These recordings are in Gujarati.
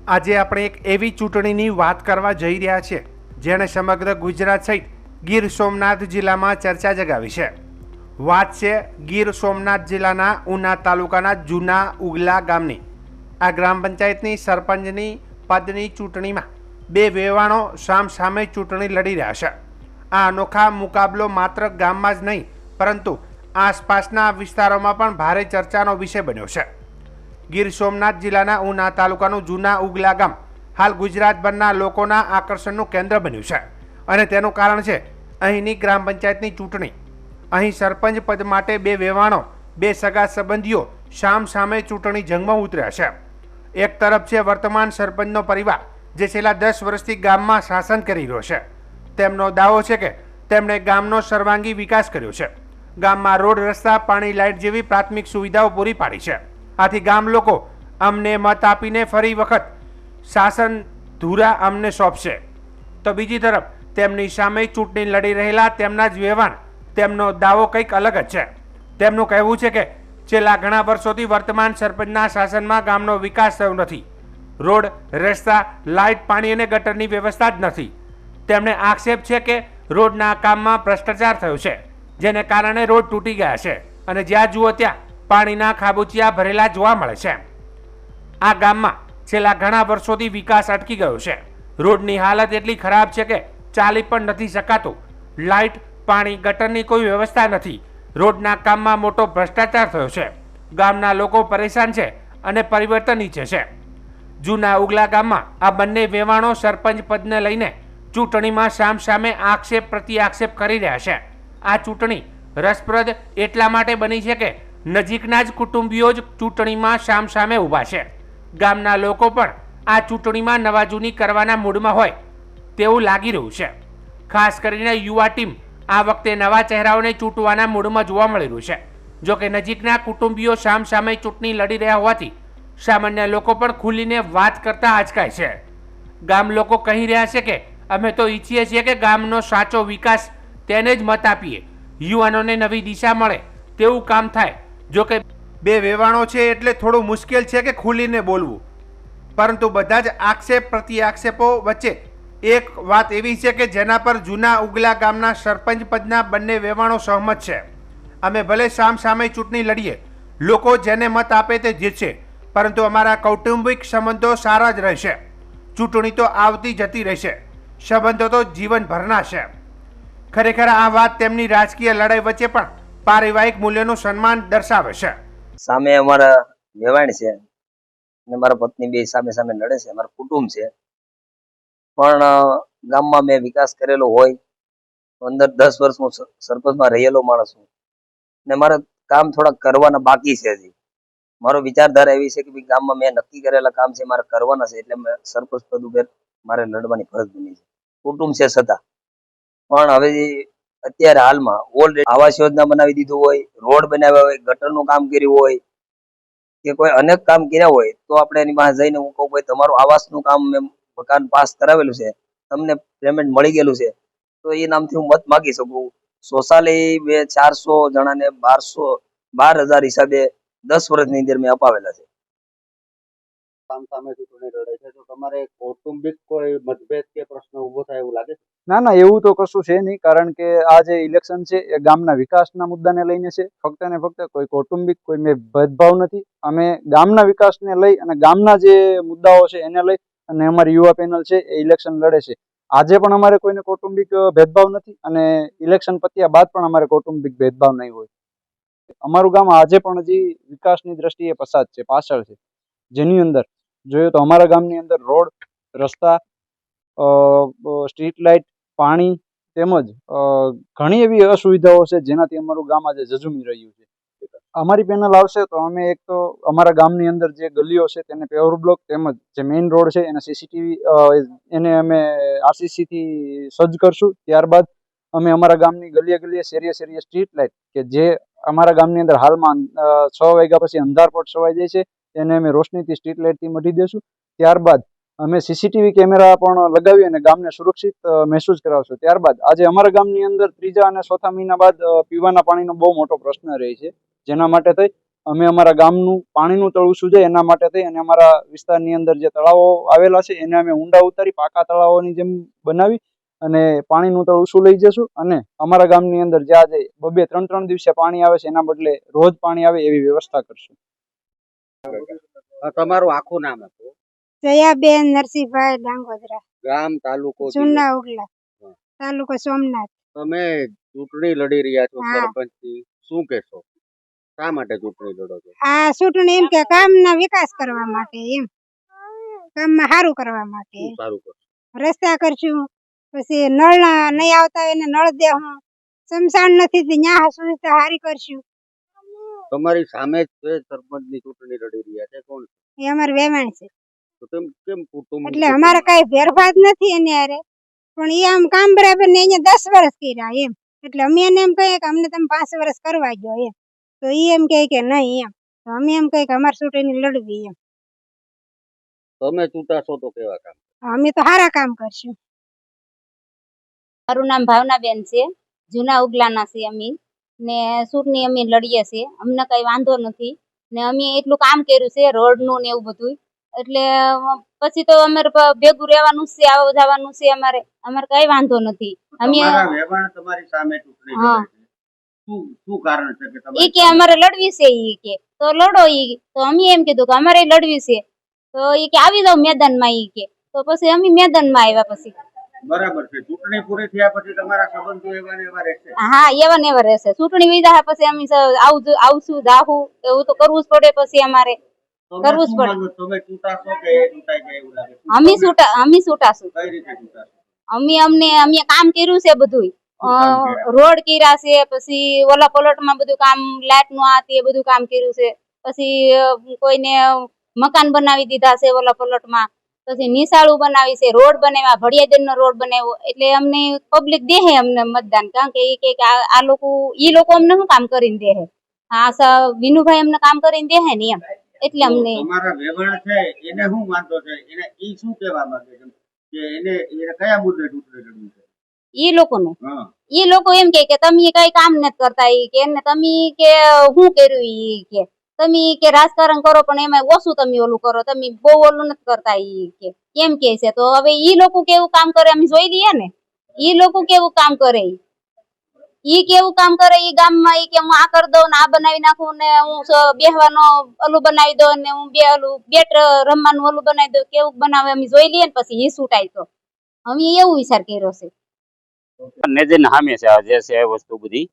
આજે આપણે એક એવી ચૂંટણીની વાત કરવા જઈ રહ્યા છીએ જેણે સમગ્ર ગુજરાત સહિત ગીર સોમનાથ જિલ્લામાં ચર્ચા જગાવી છે. વાત છે ગીર સોમનાથ જિલ્લાના ઉના તાલુકાના જૂના ઉગલા ગામની. આ ગ્રામ પંચાયતની સરપંચની પદની ચૂંટણીમાં બે વેવાણો સામસામે ચૂંટણી લડી રહ્યા છે. આ અનોખા મુકાબલો માત્ર ગામમાં જ નહીં પરંતુ આસપાસના વિસ્તારોમાં પણ ભારે ચર્ચાનો વિષય બન્યો છે. ગીર સોમનાથ જિલ્લાના ઉના તાલુકાનું જૂના ઉગલા ગામ હાલ ગુજરાતભરના લોકોના આકર્ષણનું કેન્દ્ર બન્યું છે અને તેનું કારણ છે અહીંની ગ્રામ પંચાયતની ચૂંટણી. અહીં સરપંચ પદ માટે બે વેવાણો, બે સગા સંબંધીઓ સામસામે ચૂંટણી જંગમાં ઉતર્યા છે. એક તરફ છે વર્તમાન સરપંચનો પરિવાર જે છેલ્લા 10 વર્ષથી ગામમાં શાસન કરી રહ્યો છે. તેમનો દાવો છે કે તેમણે ગામનો સર્વાંગી વિકાસ કર્યો છે. ગામમાં રોડ, રસ્તા, પાણી, લાઇટ જેવી પ્રાથમિક સુવિધાઓ પૂરી પાડી છે. આથી ગામ લોકો અમને મત આપીને ફરી વખત શાસન ધુરા અમને સોંપશે. તો બીજી તરફ તેમની સામે ચૂંટણી લડી રહેલા તેમના જ વેવાણ, તેમનો દાવો કંઈક અલગ જ છે. તેમનું કહેવું છે કે છેલ્લા ઘણા વર્ષોથી વર્તમાન સરપંચના શાસનમાં ગામનો વિકાસ થયો નથી. રોડ, રસ્તા, લાઇટ, પાણી અને ગટરની વ્યવસ્થા જ નથી. તેમણે આક્ષેપ છે કે રોડના કામમાં ભ્રષ્ટાચાર થયો છે, જેને કારણે રોડ તૂટી ગયા છે અને જ્યાં જુઓ ત્યાં પાણીના ખાબોચિયા ભરેલા જોવા મળે છે. આ ગામમાં છેલ્લા ઘણા વર્ષોથી વિકાસ અટકી ગયો છે. રોડની હાલત એટલી ખરાબ છે કે ચાલી પણ નથી શકાતું. લાઇટ, પાણી, ગટરની કોઈ વ્યવસ્થા નથી. રોડના કામમાં મોટો ભ્રષ્ટાચાર થયો છે. ગામના લોકો પરેશાન છે અને પરિવર્તન ઈચ્છે છે. જૂના ઉગલા ગામમાં આ બંને વેવાણો સરપંચ પદને લઈને ચૂંટણીમાં સામસામે આક્ષેપ પ્રતિ આક્ષેપ કરી રહ્યા છે. આ ચૂંટણી રસપ્રદ એટલા માટે બની છે કે નજીકના જ કુટુંબીઓ જ ચૂંટણીમાં સામસામે ઊભા છે. ગામના લોકો પણ આ ચૂંટણીમાં નવાજૂની કરવાના મૂડમાં હોય તેવું લાગી રહ્યું છે. ખાસ કરીને યુવા ટીમ આ વખતે નવા ચહેરાઓને ચૂંટવાના મૂડમાં જોવા મળી રહ્યું છે. જોકે નજીકના કુટુંબીઓ સામસામે ચૂંટણી લડી રહ્યા હોવાથી સામાન્ય લોકો પણ ખુલીને વાત કરતા આંચકાય છે. ગામ લોકો કહી રહ્યા છે કે અમે તો ઈચ્છીએ છીએ કે ગામનો સાચો વિકાસ તેને જ મત આપીએ, યુવાનોને નવી દિશા મળે તેવું કામ થાય. જોકે બે વેવાણો છે એટલે થોડું મુશ્કેલ છે કે ખુલીને બોલવું, પરંતુ બધા જ આક્ષેપ પ્રતિ આક્ષેપો વચ્ચે એક વાત એવી છે કે જેના પર જૂના ઉગલા ગામના સરપંચ પદના બંને વેવાણો સહમત છે. અમે ભલે સામસામે ચૂંટણી લડીએ, લોકો જેને મત આપે તે જીતશે, પરંતુ અમારા કૌટુંબિક સંબંધો સારા જ રહેશે. ચૂંટણી તો આવતી જતી રહેશે, સંબંધો તો જીવનભરના છે. ખરેખર આ વાત તેમની રાજકીય લડાઈ વચ્ચે પણ પારિવારિક મૂલ્યોનું સન્માન દર્શાવે છે. સામે અમારા વેવાણ છે અને મારા પત્ની બે સામે સામે લડે છે. અમારું કુટુંબ છે, પણ ગામમાં મેં વિકાસ કરેલો હોય, અંદર 10 વર્ષ હું સરપંચમાં રહેલો માણસ છું ને મારે કામ થોડા કરવાના બાકી છે. હજી મારો વિચારધારા એવી છે કે ગામમાં મેં નક્કી કરેલા કામ છે મારે કરવાના છે, એટલે મેં સરપંચ પદ ઉપર મારે લડવાની ફરજ બની છે. કુટુંબ છે છતાં પણ હવે અત્યારે હાલમાં ઓલરેડી આવાસ યોજના બનાવી દીધું હોય, રોડ બનાવ્યા હોય, ગટરનું કામ કર્યું હોય કે કોઈ અનેક કામ કર્યા હોય તો આપણે એની પાસે જઈને હું કહું ભાઈ તમારું આવાસનું કામ મેં મકાન પાસ કરાવેલું છે, તમને પેમેન્ટ મળી ગયેલું છે, તો એ નામથી હું મત માગી શકું. શૌચાલય મેં 400 જણાને 12,000 હિસાબે 10 વર્ષની અંદર મેં અપાવેલા છે. સામે ચૂંટણી લડે છે તો તમારે કૌટુંબિક કોઈ મતભેદ કે પ્રશ્ન ઉભો થાય એવું લાગે છે? ના, એવું તો કશું છે નહીં, કારણ કે આ જે ઇલેક્શન છે એ ગામના વિકાસના મુદ્દાને લઈને છે. ફક્ત ને ફક્ત કોઈ કૌટુંબિક કોઈ મેં ભેદભાવ નથી. અમે ગામના વિકાસને લઈ અને ગામના જે મુદ્દાઓ છે એને લઈ અને અમારી યુવા પેનલ છે એ ઇલેક્શન લડે છે. આજે પણ અમારે કોઈને કૌટુંબિક ભેદભાવ નથી અને ઇલેક્શન પત્યા બાદ પણ અમારે કૌટુંબિક ભેદભાવ નહીં હોય. અમારું ગામ આજે પણ હજી વિકાસની દ્રષ્ટિએ પછાત છે, પાછળ છે. જેની અંદર જોઈએ તો અમારા ગામની અંદર રોડ, રસ્તા, સ્ટ્રીટ લાઇટ, પાણી તેમજ ઘણી એવી અસુવિધાઓ છે જેનાથી અમારું ગામ આજે ઝઝુમી રહ્યું છે. અમારી પેનલ આવશે તો અમે એક તો અમારા ગામની અંદર જે ગલીઓ છે તેને પેવર બ્લોક તેમજ જે મેઇન રોડ છે એને સીસીટીવી એને અમે આરસીસી થી સજ્જ કરશું. ત્યારબાદ અમે અમારા ગામની ગલીએ ગલીએ શેરીએ શેરીએ સ્ટ્રીટ લાઇટ કે જે અમારા ગામની અંદર હાલમાં 6 વાગ્યા પછી અંધારપટ છવાઈ જાય છે એને અમે રોશનીથી સ્ટ્રીટ લાઇટથી મઢી દઈશું. ત્યારબાદ અમે સીસીટીવી કેમેરા પણ લગાવી અને ગામને સુરક્ષિત મહેસૂસ કરાવશું. ત્યારબાદ આજે અમારા ગામની અંદર 3જા અને 4થા મહિના બાદ પીવાના પાણીનો બહુ મોટો પ્રશ્ન રહે છે, જેના માટે થઈ અમે અમારા ગામનું પાણીનું તળુસું છે એના માટે થઈ અને અમારા વિસ્તારની અંદર જે તળાવો આવેલા છે એને અમે ઊંડા ઉતારી પાકા તળાવોની જેમ બનાવી અને પાણીનું તળુસું લઈ જશું અને અમારા ગામની અંદર જે આજે 2-3 દિવસે પાણી આવે છે એના બદલે રોજ પાણી આવે એવી વ્યવસ્થા કરશું. તમારું આખું નામ હતું? જયાબેન નરસિંહભાઈ ડાંગોદરા, ગામ, તાલુકો, જૂના ઉગલા, તાલુકો સોમનાથ. તમે ચૂંટણી લડી રહ્યા છો હા. સરપંચની, શું કહેશો? શા માટે ચૂંટણી લડો છો? આ ચૂંટણી એમ કે કામના વિકાસ કરવા માટે, એમ કામમાં સારું કરવા માટે. શું સારું કરો? રસ્તા કરશું, પછી નળ નહીં આવતા હોય એને નળ દેવું, સ્મશાન નથી તો ન્યા સુવિધા સારી કરશું. તમારી સામે જ છે સરપંચની ચૂંટણી લડી રહ્યા છે, કોણ છે? એ અમારે વેવાણ છે, તો તેમ કેમ કુટુંબ એટલે અમારે કઈ ભેરભાદ નથી એને હારે, પણ એ આમ કામ બરાબર ને અહીંયા 10 વર્ષ કર્યા એમ, એટલે અમે એને એમ કહીએ કે અમને તમે 5 વર્ષ કરવા ગયો એમ, તો એ એમ કહે કે નહીં એમ, તો અમે એમ કહીએ કે અમારે ચૂંટણી લડવી એમ, તમે ચૂંટાશો તો કેવા કામ? અમે તો સારા કામ કરશું. મારું નામ ભાવનાબેન છે, જૂના ઉગલાના છે અમે, ને ચૂંટણી અમે લડીએ છીએ, અમને કઈ વાંધો નથી, ને અમે એટલું કામ કર્યું છે રોડનું ને એવું બધું, એટલે પછી તો અમારે ભેગું રહેવાનું છે, આવવા જવાનું છે, અમારે કઈ વાંધો નથી. અમે તમારા વેવાણ તમારી સામે ચૂંટણી લડે હા. છે, શું કારણ છે કે ઈ તમારી કે અમારે લડવી છે, ઈ કે તો લડો, ઈ તો અમે એમ કીધું કે અમારે લડવી છે, તો ઈ કે આવી જાવ મેદાનમાં, ઈ કે તો પછી અમે મેદાનમાં આવ્યા. પછી બરાબર છે, ચૂંટણી પૂરી થયા પછી તમારા સંબંધો એવા ને એવા રહેશે? હા, એવા ને એવા રહેશે. ચૂંટણી વિધા પછી અમે આવશું જાહું, એવું તો કરવું જ પડે. પછી અમારે તમે કરવું જ શું પડે. માનો? તમે ચૂંટાશો કે એ ચૂંટાઈ જાય એવું લાગે? અમે છૂટાશું. કઈ રીતે ચૂંટાશો? અમે કામ કર્યું છે બધું, શું કામ કર્યા? રોડ કર્યા છે, પછી ઓલા પલોટમાં બધું કામ, લાઇટ નું આ તે બધું કામ કર્યું છે, પછી કોઈને મકાન બનાવી દીધા છે ઓલા પલોટમાં, પછી નિશાળું બનાવી છે, રોડ બનાવ્યા, ભડિયાદન નો રોડ બનાવ્યો, એટલે અમને પબ્લિક દેહે અમને મતદાન, કારણ કે આ લોકો અમને શું કામ કરીને દેહે, વિનુભાઈ અમને કામ કરીને દેહે ને એમ, એટલે અમને તમારા વેવાણ છે એને શું વાંધો છે? એને ઈ શું કહેવા માંગે છે કે એને કયા મુદ્દે ચૂંટણી લડવી છે? ઈ લોકોને હા, ઈ લોકો એમ કે તમે કઈ કામ નથી કરતા, ઈ કે એને તમે કે શું કર્યું, ઈ કે તમે કે રાજકારણ કરો પણ એમાં ઓછું તમે ઓલું કરો, તમે બહુ ઓલું નથી કરતા, ઈ કે એમ કે છે. તો હવે ઈ લોકો કેવું કામ કરે અમે જોઈ લઈએ ને, ઈ લોકો કેવું કામ કરે, ઈ કેવું કામ કરે, ઈ ગામમાં ઈ કે હું આ કરી દઉં ને આ બનાવી નાખું ને હું બેહવાનો ઓલું બનાવી દઉં ને હું બેટ રમવાનું ઓલું બનાવી દઉં, કેવું બનાવે અમે જોઈ લઈએ ને પછી ઈ છૂટાય. તો અમે એવું વિચાર કર્યો છે. નજર સામે છે આ જે છે એ વસ્તુ બધી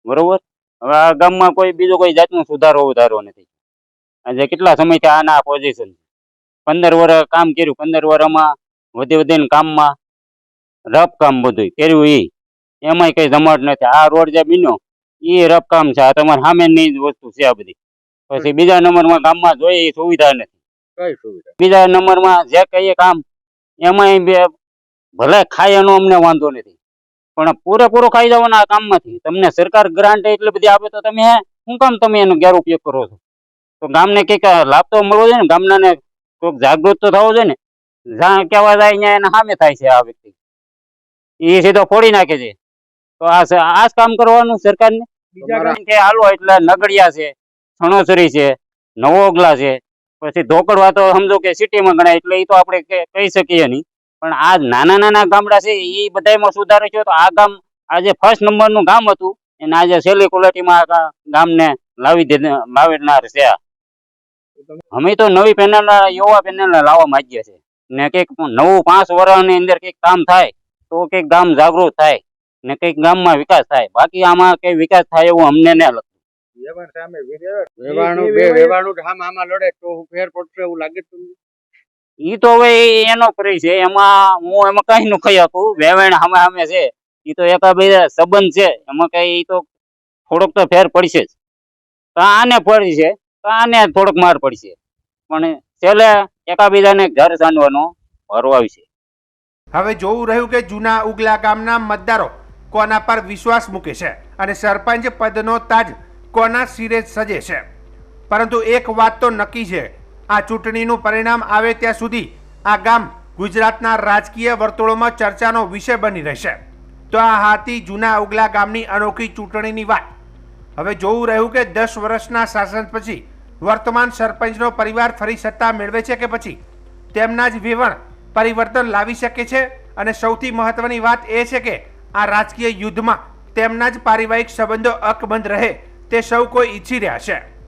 બરોબર. હવે આ ગામમાં કોઈ બીજો કોઈ જાતનો સુધારો નથી. આજે કેટલા સમયથી આના પોઝિશન 15 વર્ષ કામ કર્યું, 15 વર્ષમાં વધીને કામમાં રફ કામ બધું કર્યું, એમાંય કઈ જમાટ નથી. આ રોડ જે બન્યો એ રફ કામ છે, આ તમારે સામેની જ વસ્તુ છે આ બધી. પછી બીજા નંબરમાં ગામમાં જોઈએ એ સુવિધા નથી. કઈ સુવિધા? બીજા નંબરમાં જે કહીએ કામ એમાંય ભલે ખાય એનો અમને વાંધો નથી, પણ પૂરેપૂરો ખાઈ જવાના આ કામમાંથી. તમને સરકાર ગ્રાન્ટ એટલી બધી આપે તો તમે શું કામ તમે એનો ગેરઉપયોગ કરો છો? તો ગામને કઈક લાભ તો મળવો જોઈએ ને, ગામના કોઈક જાગૃત તો થવો જોઈએ ને. જ્યાં કહેવા જાય અહીંયા એના સામે થાય છે આ વ્યક્તિ, એ સીધો ફોડી નાખે છે. તો આ જ કામ કરવાનું સરકારને. બીજા કે હાલો એટલે નગડિયા છે, છણોસરી છે, નવોગલા છે, પછી ધોકડવા તો સમજો કે સિટીમાં ગણાય, એટલે એ તો આપણે કહી શકીએ નહીં. પણ આ નાના ગામડા છે એ બધામાં સુધારો થયો. તો આ ગામ આજે ફર્સ્ટ નંબરનું ગામ હતું અને આજે છેલ્લી ક્વોલિટીમાં આ ગામને લાવીનાર છે. અમે તો નવી પેનલ, યુવા પેનલ લાવવા માંગીએ છીએ ને કંઈક નવું 5 વર્ષની અંદર કંઈક કામ થાય તો કંઈક ગામ જાગૃત થાય ને કંઈક ગામમાં વિકાસ થાય. બાકી આમાં કઈ વિકાસ થાય એવું અમને ન લાગતું. વેવાણું આમાં લડે તો ફેર પડશે એવું લાગે તમને? ઈ તો હવે એનો પરિચય છે, એમાં હું કઈ નું કહી શકું. વેવાણ સામે છે, ઈ તો એકાબીજા સંબંધ છે, એમાં કઈ ઈ તો થોડોક તો ફેર પડશે જ. તો આને પડશે તો આને થોડોક માર પડશે, પણ છેલ્લે એકાબીજાને ઘર સાંડવાનો વારો આવશે. હવે જોવું રહ્યું કે જૂના ઉગલા ગામના મતદારો કોના પર વિશ્વાસ મૂકે છે અને સરપંચ પદનો તાજ કોના શિરે સજે છે. પરંતુ એક વાત તો નક્કી છે, આ ચૂંટણીનું પરિણામ આવે ત્યાં સુધી આ ગામ ગુજરાતના રાજકીય વર્તુળોમાં ચર્ચાનો વિષય બની રહેશે. તો આ હતી જૂના ઉગલા ગામની અનોખી ચૂંટણીની વાત. હવે જોવું રહ્યું કે 10 વર્ષના શાસન પછી વર્તમાન સરપંચનો પરિવાર ફરી સત્તા મેળવે છે કે પછી તેમના જ વિવરણ પરિવર્તન લાવી શકે છે। અને સૌથી મહત્વની વાત એ છે કે આ રાજકીય યુદ્ધમાં તેમના જ પારિવારિક સંબંધો અકબંધ રહે તે સૌ કોઈ ઈચ્છી રહ્યા છે।